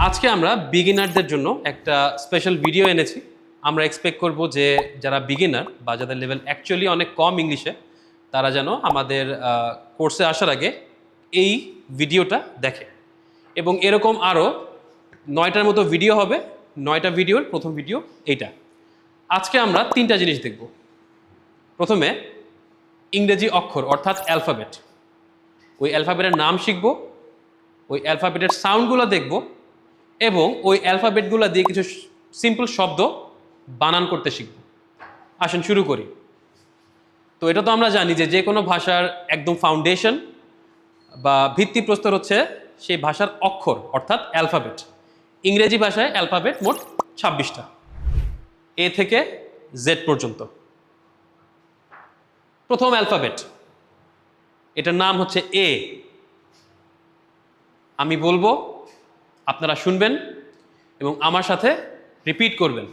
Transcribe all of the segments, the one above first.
আজকে আমরা বিগিনারদের জন্য একটা স্পেশাল ভিডিও এনেছি। আমরা এক্সপেক্ট করব যে যারা বিগিনার বা যাদের লেভেল অ্যাকচুয়ালি অনেক কম ইংলিশে, তারা যেন আমাদের কোর্সে আসার আগে এই ভিডিওটা দেখে। এবং এরকম আরও 9টার মতো ভিডিও হবে। 9টা ভিডিওর প্রথম ভিডিও এইটা। আজকে আমরা 3টা জিনিস দেখব। প্রথমে ইংরেজি অক্ষর অর্থাৎ অ্যালফাবেট, ওই অ্যালফাবেটের নাম শিখব, ওই অ্যালফাবেটের সাউন্ডগুলো দেখব এবং ওই অ্যালফাবেটগুলো দিয়ে কিছু সিম্পল শব্দ বানান করতে শিখব। আসুন শুরু করি। তো এটা তো আমরা জানি যে যে কোনো ভাষার একদম ফাউন্ডেশন বা ভিত্তিপ্রস্তর হচ্ছে সেই ভাষার অক্ষর অর্থাৎ অ্যালফাবেট। ইংরেজি ভাষায় অ্যালফাবেট মোট 26টা, এ থেকে জেড পর্যন্ত। প্রথম অ্যালফাবেট, এটার নাম হচ্ছে এ। আমি বলবো, আপনারা শুনবেন এবং আমার সাথে রিপিট করবেন।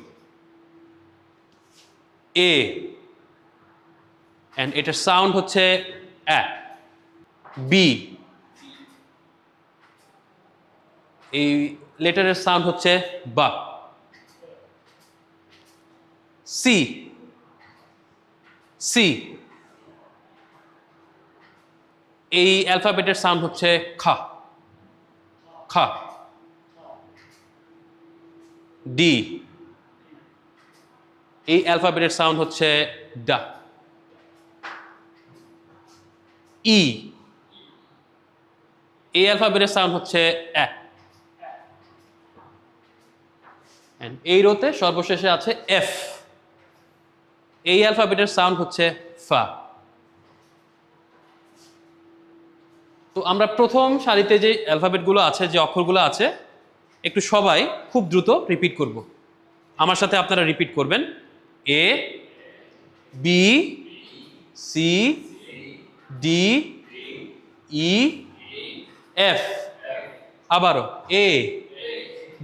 এ, অ্যান্ড এটার সাউন্ড হচ্ছে অ্যা। বি, এই লেটারের সাউন্ড হচ্ছে বা। সি, সি, এই অ্যালফাবেটের সাউন্ড হচ্ছে খা, খা। ডি, এই অ্যালফাবেটের সাউন্ড হচ্ছে ডা। ই, এই অ্যালফাবেটের সাউন্ড হচ্ছে অ্যা। এই রোতে সর্বশেষে আছে এফ, এই অ্যালফাবেটের সাউন্ড হচ্ছে ফা। তো আমরা প্রথম সারিতে যে অ্যালফাবেটগুলো আছে, যে অক্ষরগুলো আছে, একটু সবাই খুব দ্রুত রিপিট করব। আমার সাথে আপনারা রিপিট করবেন। A, B, C, D, E, F. আবারও এ,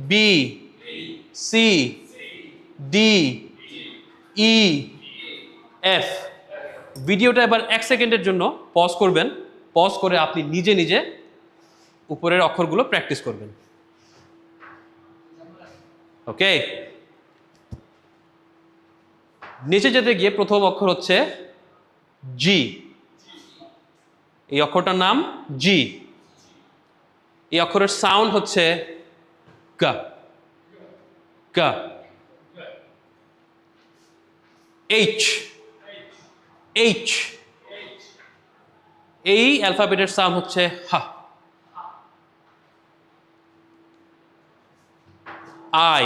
B, C, D, E, F. ভিডিওটা এবার 1 সেকেন্ডের জন্য পজ করবেন। পজ করে আপনি নিজে নিজে উপরের অক্ষরগুলো প্র্যাকটিস করবেন। ওকে, নিচে যেতে গিয়ে প্রথম অক্ষর হচ্ছে জি। এই অক্ষরটার নাম জি। এই অক্ষরের সাউন্ড হচ্ছে কা, কা। এইচ, এইচ, এই অ্যালফাবেটের সাউন্ড হচ্ছে হা। I,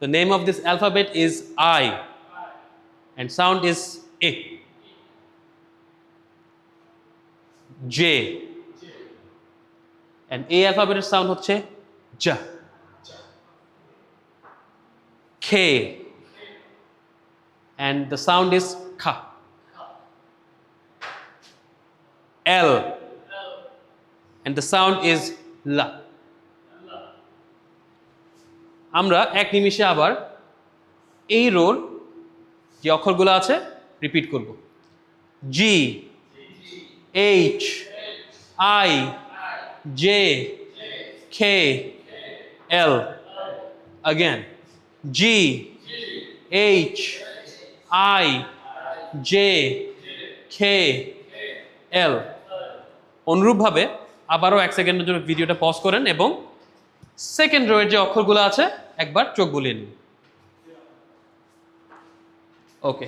the name of this alphabet is I and sound is A. J, and A alphabet sound হচ্ছে J. K, and the sound is Kha. L, and the sound is La. আমরা এক নিমিষে আবার এই রোর যে অক্ষরগুলো আছে রিপিট করব। G, H, I, J, K, L. Again, G, H, I, J, K, L. অনুরূপভাবে আবারও 1 সেকেন্ডের জন্য ভিডিওটা পজ করেন এবং সেকেন্ড রোয়ের যে অক্ষরগুলো আছে একবার চোখ বুলিয়ে নিন। ওকে,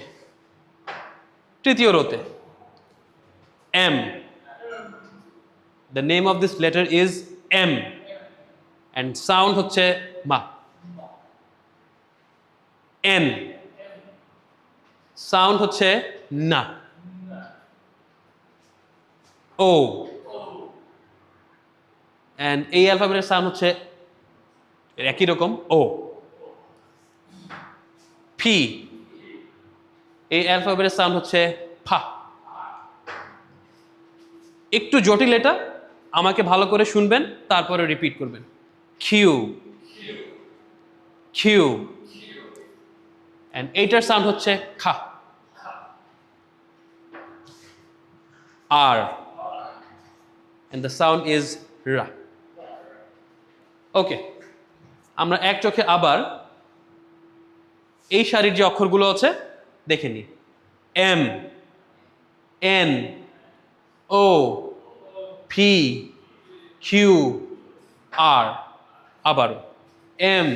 তৃতীয় রোতে M. The name of this letter is M and sound হচ্ছে মা। এন, সাউন্ড হচ্ছে না। ও, অ্যান্ড এই অ্যালফাবেটের সাউন্ড হচ্ছে একই রকম ও। পি, এই অ্যালফাবেটের সাউন্ড হচ্ছে ফা। একটু জটিল এটা, আমাকে ভালো করে শুনবেন, তারপরে রিপিট করবেন। কিউ, কিউ, অ্যান্ড এইটার সাউন্ড হচ্ছে খা। আর, and the sound is ra. ওকে, আমরা এক চোখে আবার এই সারির যে অক্ষরগুলো আছে দেখে নিই। M, N, O, P, Q, আর। আবারও M,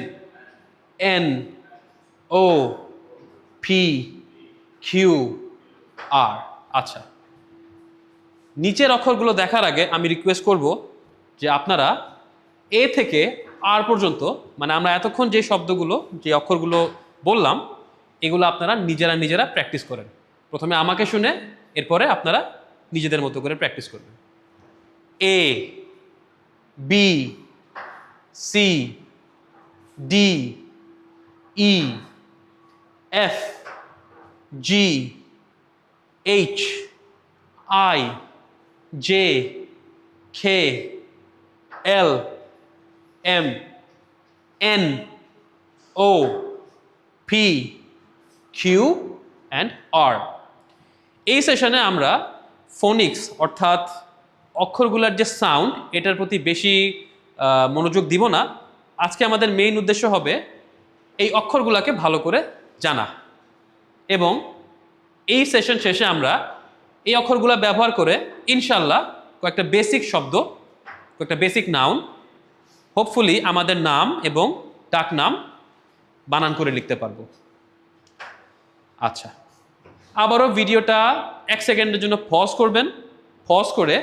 N, O, P, Q, আর। আচ্ছা, নিচের অক্ষরগুলো দেখার আগে আমি রিকোয়েস্ট করব যে আপনারা এ থেকে আর পর্যন্ত, মানে আমরা এতক্ষণ যে শব্দগুলো যে অক্ষরগুলো বললাম এগুলো আপনারা নিজেরা নিজেরা প্র্যাকটিস করেন। প্রথমে আমাকে শুনে এরপরে আপনারা নিজেদের মতো করে প্র্যাকটিস করবেন। A, B, C, D, E, F, G, H, I, J, K, L, M, N, O, P, Q and R. এই সেশনে আমরা ফোনিক্স অর্থাৎ অক্ষরগুলোর যে সাউন্ড এটার প্রতি বেশি মনোযোগ দিব না। আজকে আমাদের মেইন উদ্দেশ্য হবে এই অক্ষরগুলোকে ভালো করে জানা, এবং এই সেশন শেষে আমরা এই অক্ষরগুলো ব্যবহার করে ইনশাল্লাহ কয়েকটা বেসিক শব্দ, কয়েকটা বেসিক নাউন, হোপফুলি আমাদের নাম এবং ডাক নাম বানান করে লিখতে পারবো। আচ্ছা, আবারও ভিডিওটা 1 সেকেন্ডের জন্য পজ করবেন। পজ করে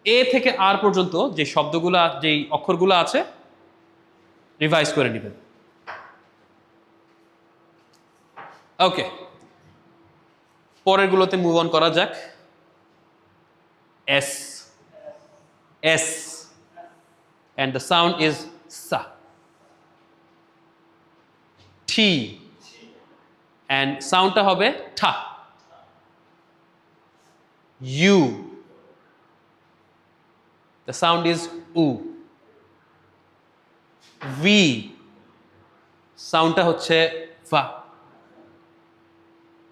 এ থেকে আর পর্যন্ত যে শব্দগুলো, যেই অক্ষরগুলো আছে রিভাইজ করে নেবেন। ওকে, পরেরগুলোতে মুভ অন করা যাক। S, S, and the sound is sa. T, and soundটা হবে ঠা। U, the sound is u. V, সাউন্ডটা হচ্ছে ভা।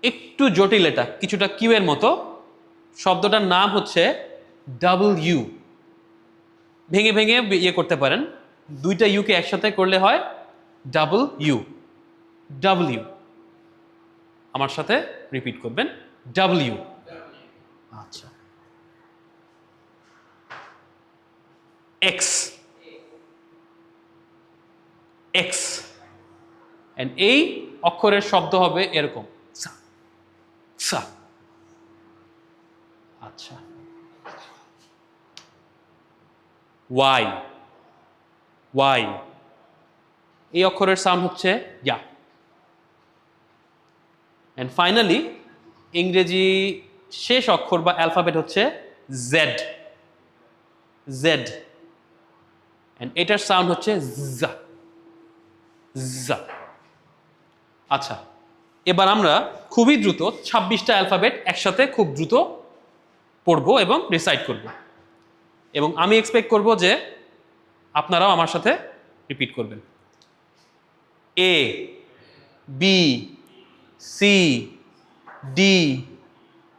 একটু জটিল, এটা কিছুটা কিউ এর মতো। শব্দটার নাম হচ্ছে ডাবল ইউ। ভেঙে ভেঙে ইয়ে করতে পারেন, দুইটা ইউকে একসাথে করলে হয় ডাবল ইউ। ডাবল ইউ, আমার সাথে রিপিট করবেন, ডাবল ইউ। আচ্ছা, এক্স, এক্স, এন্ড এই অক্ষরের শব্দ হবে এরকম সা, সা। আচ্ছা, ওয়াই, ওয়াই, এই অক্ষরের সাউন্ড হচ্ছে ইয়া। অ্যান্ড ফাইনালি ইংরেজি শেষ অক্ষর বা অ্যালফাবেট হচ্ছে জেড, জেড, অ্যান্ড এটার সাউন্ড হচ্ছে জা, জা। আচ্ছা, এবার আমরা খুবই দ্রুত 26টা অ্যালফাবেট একসাথে খুব দ্রুত পড়বো এবং রিসাইট করব, এবং আমি এক্সপেক্ট করব যে আপনারাও আমার সাথে রিপিট করবেন। A, B, C, D,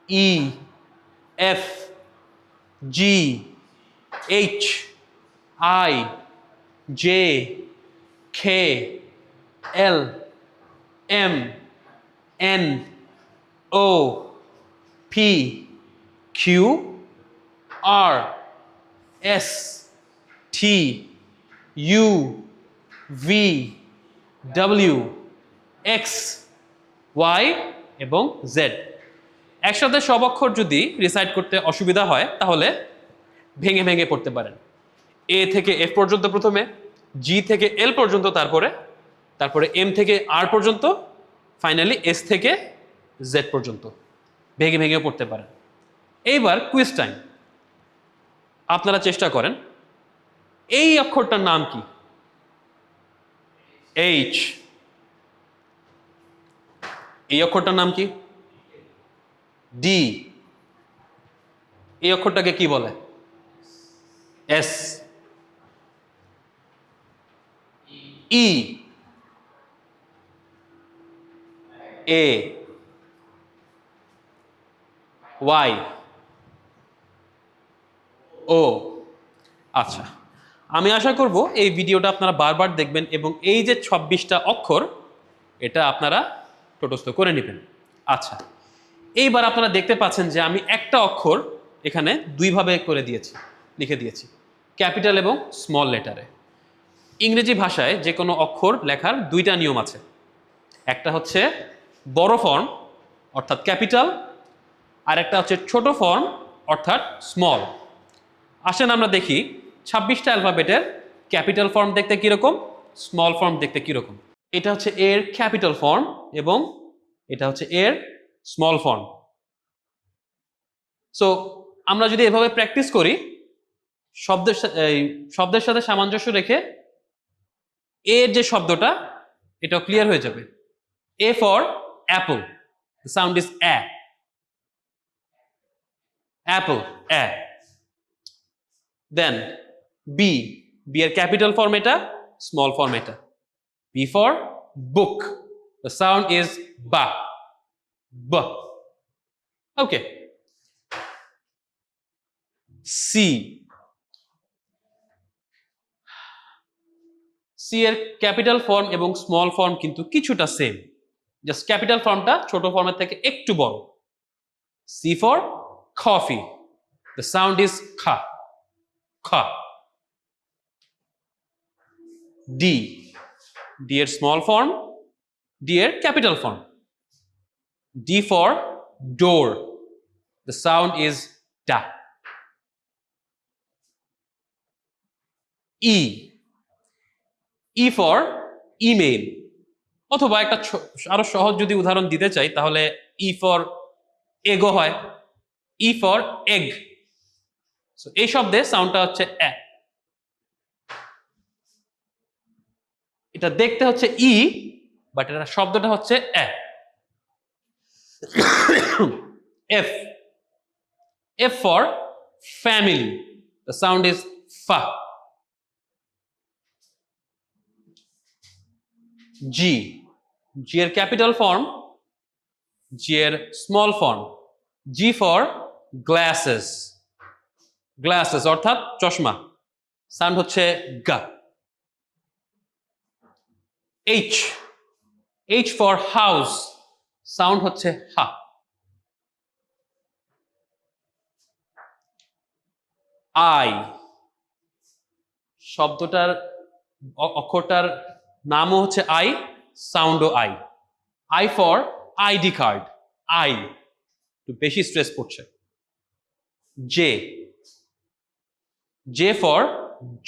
E, F, G, H, I, J, K, L, M, N, O, P, Q, R, S, T, U, V, W, X, Y এবং জেড। একসাথে সব অক্ষর যদি রিসাইট করতে অসুবিধা হয় তাহলে ভেঙে ভেঙে পড়তে পারেন। এ থেকে এফ পর্যন্ত প্রথমে, জি থেকে এল পর্যন্ত, তারপরে এম থেকে আর পর্যন্ত, ফাইনালি এস থেকে জেড পর্যন্ত ভেঙে ভেঙে পড়তে পারেন। এইবার কুইজ টাইম। আপনারা চেষ্টা করেন, এই অক্ষরটার নাম কি? এইচ। এই অক্ষরটার নাম কি? ডি। এই অক্ষরটাকে কি বলে? এস। ই, এ, ওয়াই, ও। আচ্ছা, আমি আশা করব এই ভিডিওটা আপনারা বারবার দেখবেন এবং এই যে 26টা অক্ষর এটা আপনারা টোটস্থ করে নেবেন। আচ্ছা, এইবার আপনারা দেখতে পাচ্ছেন যে আমি একটা অক্ষর এখানে দুইভাবে করে দিয়েছি, লিখে দিয়েছি, ক্যাপিটাল এবং স্মল লেটারে। ইংরেজি ভাষায় যে কোনো অক্ষর লেখার দুইটা নিয়ম আছে, একটা হচ্ছে বড় ফর্ম অর্থাৎ ক্যাপিটাল, আর একটা হচ্ছে ছোট ফর্ম অর্থাৎ স্মল। আসেন আমরা দেখি 26টা অ্যালফাবেটের ক্যাপিটাল ফর্ম দেখতে কীরকম, স্মল ফর্ম দেখতে কীরকম। এটা হচ্ছে এর ক্যাপিটাল ফর্ম এবং এটা হচ্ছে এর স্মল ফর্ম। সো আমরা যদি এভাবে প্র্যাকটিস করি, শব্দের সাথে সামঞ্জস্য রেখে এর যে শব্দটা এটা ক্লিয়ার হয়ে যাবে। A for Apple, the sound is a. Apple, a. Then B, B এর ক্যাপিটাল ফর্ম এটা, স্মল ফর্ম এটা। B for book, the sound is ba, b. Okay. C, C এর ক্যাপিটাল ফর্ম এবং স্মল ফর্ম কিন্তু কিছুটা same, just capital ফর্মটা ছোট ফর্মের থেকে একটু বড়। C for coffee, the sound is kha, kha. D, D এর স্মল ফর্ম, D এর capital form. D for door, the sound is da. E, E for email, অথবা একটা আরো সহজ যদি উদাহরণ দিতে চাই তাহলে E for এগো হয়, E for egg. সো এই শব্দে সাউন্ডটা হচ্ছে এ। এটা দেখতে হচ্ছে ই, বাট এটা শব্দটা হচ্ছে এ। F, F for family, the sound is fa. G, G এর ক্যাপিটাল ফর্ম, G এর small form. G for glasses, glasses অর্থাৎ চশমা, সাউন্ড হচ্ছে গা। H, H for house, sound হচ্ছে হা। I, শব্দটার অক্ষরটার নামও হচ্ছে আই, সাউন্ডও আই। I for ID card, I একটু বেশি স্ট্রেস পড়ছে। J, J for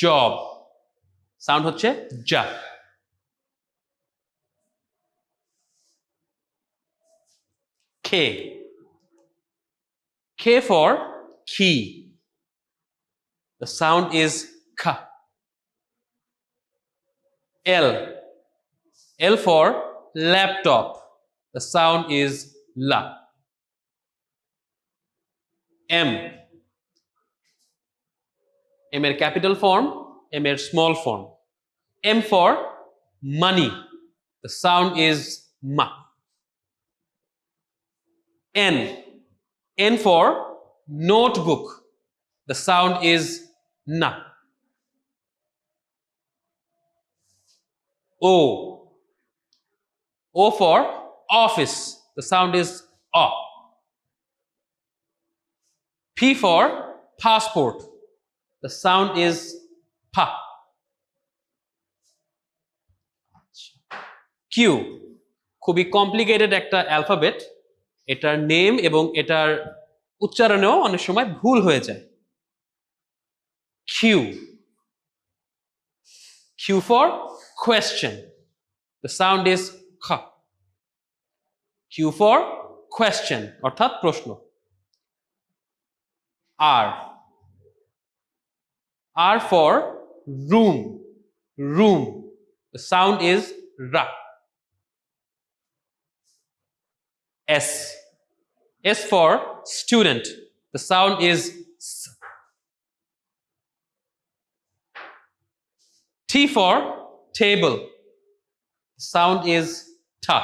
job, sound হচ্ছে জা। K, K for key, the sound is kha. L, L for laptop, the sound is la. M, M এর ক্যাপিটাল ফর্ম, M এর small form. M for money, the sound is ma. N, N for notebook, the sound is na. O, O for office, the sound is a. P for passport, the sound is pa. Q, খুবই complicated একটা alphabet, এটার name এবং এটার উচ্চারণেও অনেক সময় ভুল হয়ে যায়। Q, Q for question, the sound is kha. Q for question অর্থাৎ প্রশ্ন। R, R for room, room, the sound is ra. S, S for student, the sound is s. T for table, the sound is ta.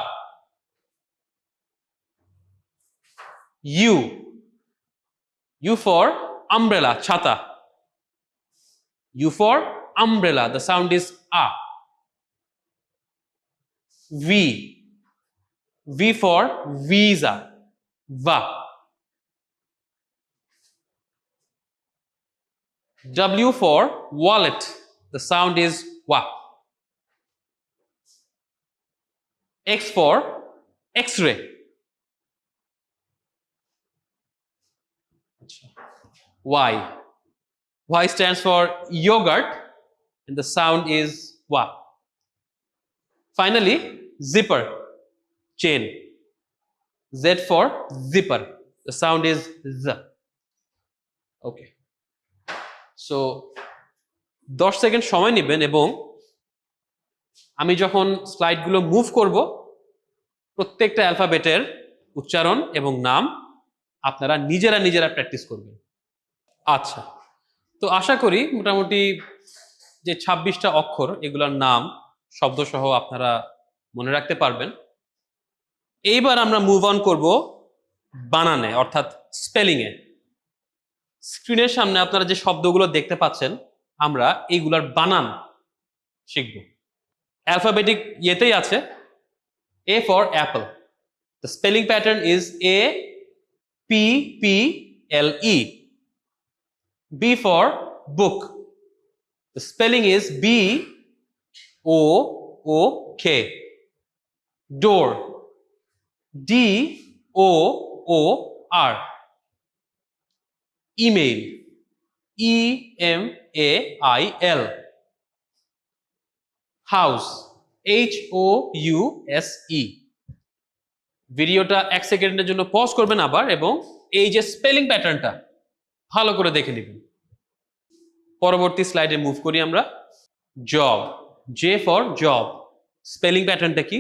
U, U for umbrella, chata, U for umbrella, the sound is A. V. V for visa, Va. W for wallet, the sound is Wa. X for X-ray. Y. Y stands for yogurt and the sound is Wa. Finally, zipper, chain. Z for zipper, the sound is Z. Okay. So 10 second সময় নেবেন এবং আমি যখন স্লাইডগুলো move করব প্রত্যেকটা অ্যালফাবেটের উচ্চারণ এবং নাম আপনারা নিজেরা প্র্যাকটিস করবেন। আচ্ছা, তো আশা করি মোটামুটি যে 26টা অক্ষর এগুলোর নাম শব্দসহ আপনারা মনে রাখতে পারবেন। এইবার আমরা মুভ অন করব বানানে অর্থাৎ স্পেলিংয়ে। স্ক্রিনের সামনে আপনারা যে শব্দগুলো দেখতে পাচ্ছেন আমরা এইগুলার বানান শিখব। অ্যালফাবেটিক ইয়েতেই আছে A for apple. The spelling pattern is APPLE. B for book. The spelling is BOOK. Door. DOOR. Email. EMAIL. House. HOUSE. ভিডিওটা 1 সেকেন্ডের জন্য পজ করবেন আবার এবং এই যে স্পেলিং প্যাটার্নটা ভালো করে দেখে নেবেন। পরবর্তী স্লাইডে মুভ করি আমরা। Job, J for job, spelling প্যাটার্নটা কি?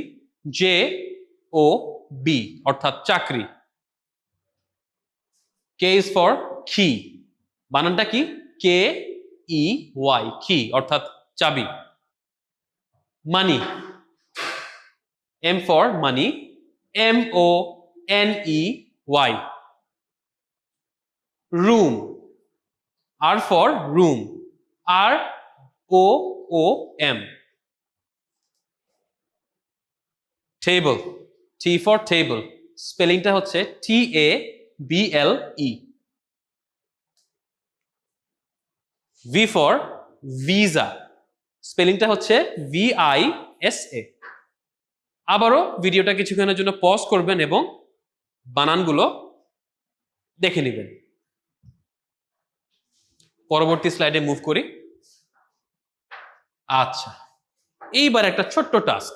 JOB অর্থাৎ চাকরি। কে ইজ ফর কি, বানানটা কি? KEY, কি অর্থাৎ চাবি। মানি, M for money, MONEY. Room, R for room, ROOM. Table, T for table, স্পেলিংটা হচ্ছে TABLE. V for visa, স্পেলিংটা হচ্ছে VISA. আবারও ভিডিওটা কিছুক্ষণের জন্য পজ করবেন এবং বানানগুলো দেখে নেবেন। পরবর্তী স্লাইডে মুভ করি। আচ্ছা, এইবার একটা ছোট্ট টাস্ক।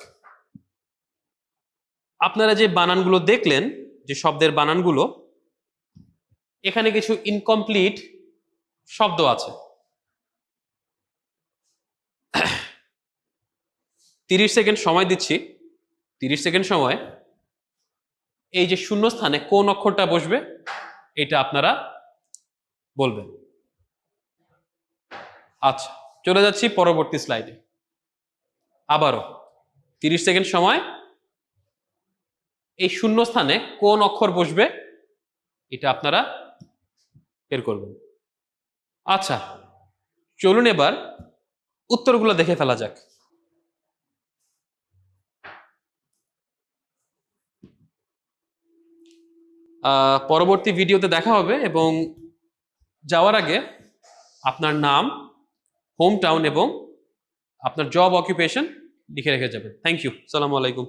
আপনারা যে বানানগুলো দেখলেন, যে শব্দের বানানগুলো, এখানে কিছু ইনকমপ্লিট শব্দ আছে। 30 সেকেন্ড সময় দিচ্ছি। 30 সেকেন্ড সময় এই যে শূন্য স্থানে কোন অক্ষরটা বসবে এটা আপনারা বলবেন। আচ্ছা, চলে যাচ্ছি পরবর্তী স্লাইডে। আবারও 30 সেকেন্ড সময়, এই শূন্য স্থানে কোন অক্ষর বসবে এটা আপনারা বের করবেন। আচ্ছা, চলুন এবার উত্তরগুলো দেখে ফেলা যাক। পরবর্তী ভিডিওতে দেখা হবে এবং যাওয়ার আগে আপনার নাম, হোম টাউন এবং আপনার জব অকুপেশন লিখে রেখে যাবেন। Thank you. আসসালামু আলাইকুম।